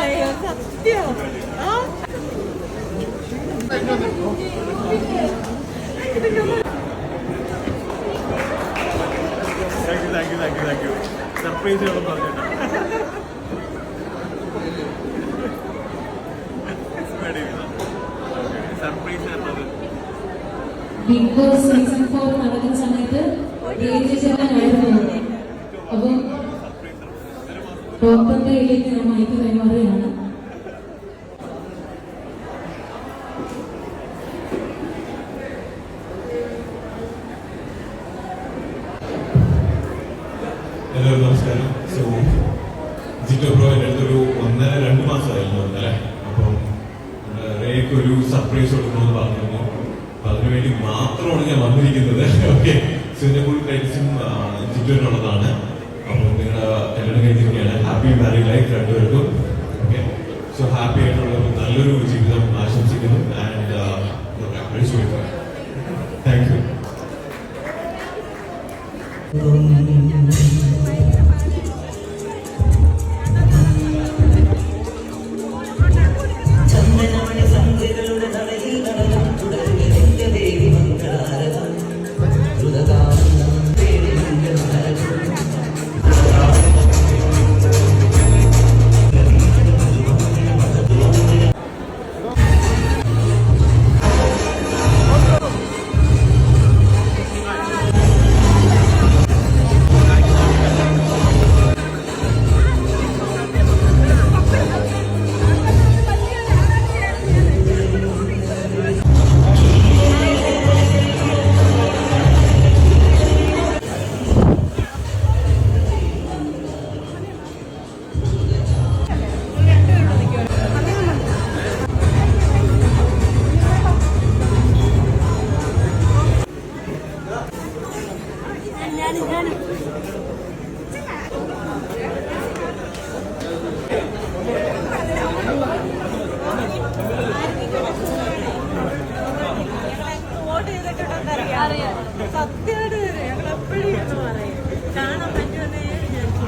സത്യം thank you surprise surprise big boss season 4 നടക്കുന്ന സമയത്ത് അപ്പം ഡോക്ടറുടെ കയ്യിലേക്ക് ഞാൻ മൈക്ക് കൈമാറുകയാണ്. എല്ലാവരും നമസ്കാരം. സോ ജിറ്റോ ബ്രോ എൻ്റെ അടുത്തൊരു 1.5-2 മാസമായിരുന്നു അല്ലേ. അപ്പം റേക്ക് ഒരു സർപ്രൈസ് കൊടുക്കണമെന്ന് പറഞ്ഞിരുന്നു. അപ്പൊ അതിനുവേണ്ടി മാത്രമാണ് ഞാൻ വന്നിരിക്കുന്നത്. ഓക്കെ, സോ ഇതിന്റെ ഫുൾ ക്രെഡിറ്റ്സും ജിറ്റോനുള്ളതാണ്. അപ്പം നിങ്ങളുടെ കല്യാണം കഴിഞ്ഞിരിക്കുകയാണ്. ഹാപ്പി മാരീഡ് ലൈഫ് രണ്ടുപേർക്കും. ഓക്കെ, സോ ഹാപ്പി ആയിട്ടുള്ള നല്ലൊരു ജീവിതം ആശംസിക്കുന്നു. And thank you. സത്യമായിട്ട് ഞങ്ങൾ എപ്പോഴും പറയും കാണാൻ പറ്റുമെന്നേ വിചാരിച്ചു.